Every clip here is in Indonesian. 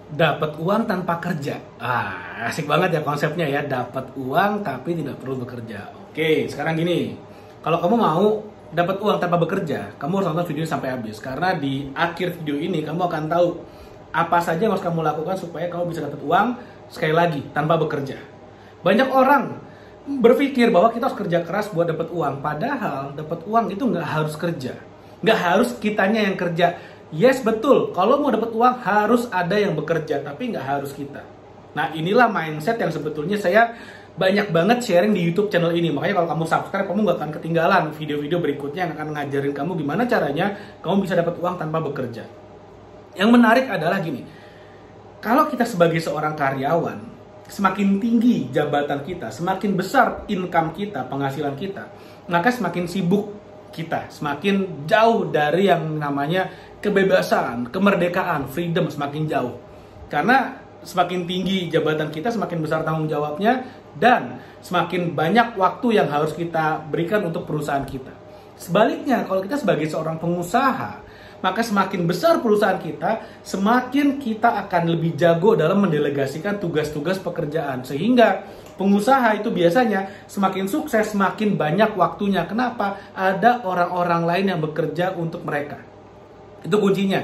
Dapat uang tanpa kerja. Asik banget ya konsepnya ya. Dapat uang tapi tidak perlu bekerja. Oke, sekarang gini. Kalau kamu mau dapat uang tanpa bekerja, kamu harus nonton video sampai habis. Karena di akhir video ini kamu akan tahu apa saja yang harus kamu lakukan supaya kamu bisa dapat uang sekali lagi tanpa bekerja. Banyak orang berpikir bahwa kita harus kerja keras buat dapat uang. Padahal dapat uang itu nggak harus kerja. Nggak harus kitanya yang kerja. Yes, betul. Kalau mau dapat uang harus ada yang bekerja, tapi nggak harus kita. Nah, inilah mindset yang sebetulnya saya banyak banget sharing di YouTube channel ini. Makanya kalau kamu subscribe, kamu nggak akan ketinggalan video-video berikutnya yang akan ngajarin kamu gimana caranya kamu bisa dapat uang tanpa bekerja. Yang menarik adalah gini. Kalau kita sebagai seorang karyawan, semakin tinggi jabatan kita, semakin besar income kita, penghasilan kita, maka semakin sibuk kita, semakin jauh dari yang namanya kebebasan, kemerdekaan, freedom, semakin jauh. Karena semakin tinggi jabatan kita, semakin besar tanggung jawabnya, dan semakin banyak waktu yang harus kita berikan untuk perusahaan kita. Sebaliknya, kalau kita sebagai seorang pengusaha, maka semakin besar perusahaan kita, semakin kita akan lebih jago dalam mendelegasikan tugas-tugas pekerjaan. Sehingga pengusaha itu biasanya semakin sukses, semakin banyak waktunya. Kenapa? Ada orang-orang lain yang bekerja untuk mereka. Itu kuncinya.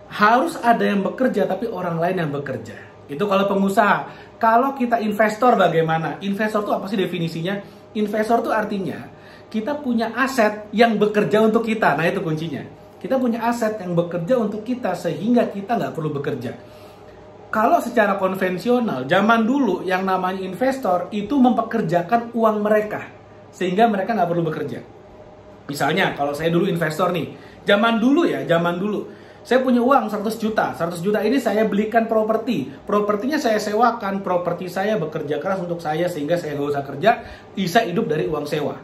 Harus ada yang bekerja, tapi orang lain yang bekerja. Itu kalau pengusaha. Kalau kita investor bagaimana? Investor itu apa sih definisinya? Investor itu artinya kita punya aset yang bekerja untuk kita. Nah, itu kuncinya. Kita punya aset yang bekerja untuk kita sehingga kita nggak perlu bekerja. Kalau secara konvensional, zaman dulu yang namanya investor itu mempekerjakan uang mereka sehingga mereka nggak perlu bekerja. Misalnya, kalau saya dulu investor nih, zaman dulu, saya punya uang 100 juta. 100 juta ini saya belikan properti. Propertinya saya sewakan, properti saya bekerja keras untuk saya sehingga saya nggak usah kerja, bisa hidup dari uang sewa.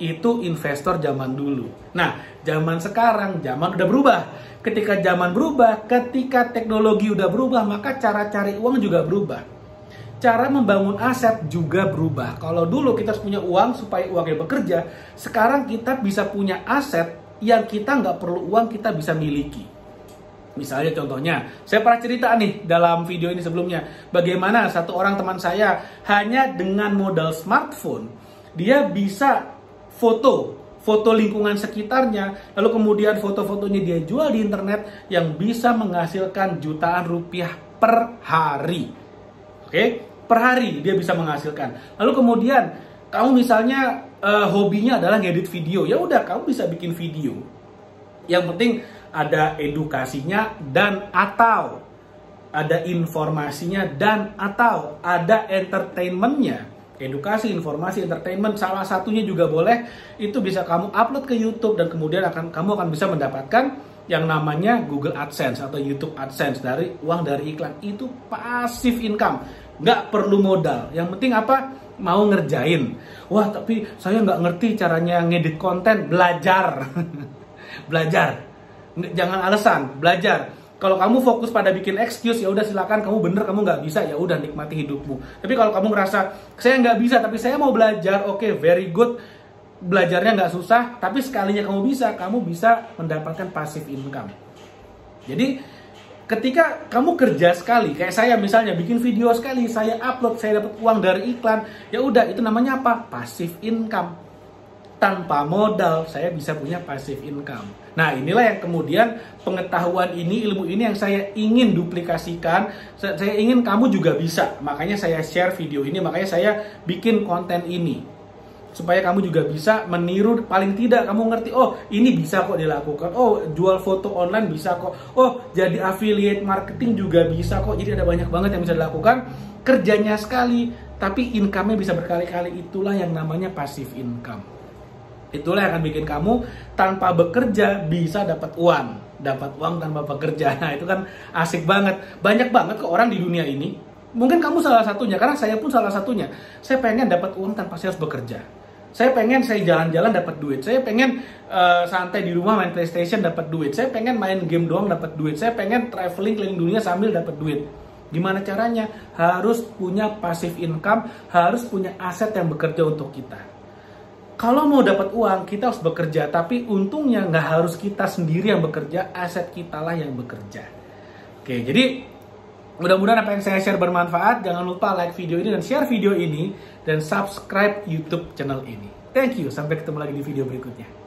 Itu investor zaman dulu. Nah, zaman sekarang, zaman udah berubah. Ketika zaman berubah, ketika teknologi udah berubah, maka cara cari uang juga berubah. Cara membangun aset juga berubah. Kalau dulu kita harus punya uang supaya uangnya bekerja, sekarang kita bisa punya aset yang kita nggak perlu uang, kita bisa miliki. Misalnya contohnya, saya pernah cerita nih dalam video ini sebelumnya, bagaimana satu orang teman saya hanya dengan modal smartphone, dia bisa foto lingkungan sekitarnya, lalu kemudian foto-fotonya dia jual di internet yang bisa menghasilkan jutaan rupiah per hari. Oke? Per hari dia bisa menghasilkan. Lalu kemudian kamu misalnya hobinya adalah ngedit video, ya udah kamu bisa bikin video. Yang penting ada edukasinya dan atau ada informasinya dan atau ada entertainmentnya. Edukasi, informasi, entertainment, salah satunya juga boleh. Itu bisa kamu upload ke YouTube dan kemudian kamu akan bisa mendapatkan yang namanya Google AdSense atau YouTube AdSense dari uang dari iklan. Itu passive income, nggak perlu modal. Yang penting apa? Mau ngerjain. Wah, tapi saya nggak ngerti caranya ngedit konten. Belajar. Belajar. Jangan alasan, belajar. Kalau kamu fokus pada bikin excuse, ya udah silakan, kamu bener, kamu nggak bisa, ya udah nikmati hidupmu. Tapi kalau kamu ngerasa saya nggak bisa, tapi saya mau belajar, oke, very good. Belajarnya nggak susah, tapi sekalinya kamu bisa mendapatkan passive income. Jadi ketika kamu kerja sekali, kayak saya misalnya bikin video sekali, saya upload, saya dapat uang dari iklan, ya udah itu namanya apa? Passive income. Tanpa modal, saya bisa punya passive income. Nah, inilah yang kemudian pengetahuan ini, ilmu ini yang saya ingin duplikasikan. Saya ingin kamu juga bisa. Makanya saya share video ini, makanya saya bikin konten ini. Supaya kamu juga bisa meniru, paling tidak kamu ngerti, oh ini bisa kok dilakukan. Oh, jual foto online bisa kok. Oh, jadi affiliate marketing juga bisa kok. Jadi ada banyak banget yang bisa dilakukan. Kerjanya sekali, tapi income-nya bisa berkali-kali. Itulah yang namanya passive income. Itulah yang akan bikin kamu tanpa bekerja bisa dapat uang. Dapat uang tanpa bekerja. Nah, itu kan asik banget. Banyak banget kok orang di dunia ini. Mungkin kamu salah satunya, karena saya pun salah satunya. Saya pengen dapat uang tanpa saya harus bekerja. Saya pengen saya jalan-jalan dapat duit. Saya pengen santai di rumah main PlayStation dapat duit. Saya pengen main game doang dapat duit. Saya pengen traveling keliling dunia sambil dapat duit. Gimana caranya? Harus punya passive income, harus punya aset yang bekerja untuk kita. Kalau mau dapat uang, kita harus bekerja. Tapi untungnya nggak harus kita sendiri yang bekerja, aset kita lah yang bekerja. Oke, jadi Mudah-mudahan apa yang saya share bermanfaat. Jangan lupa like video ini dan share video ini. Dan subscribe YouTube channel ini. Thank you. Sampai ketemu lagi di video berikutnya.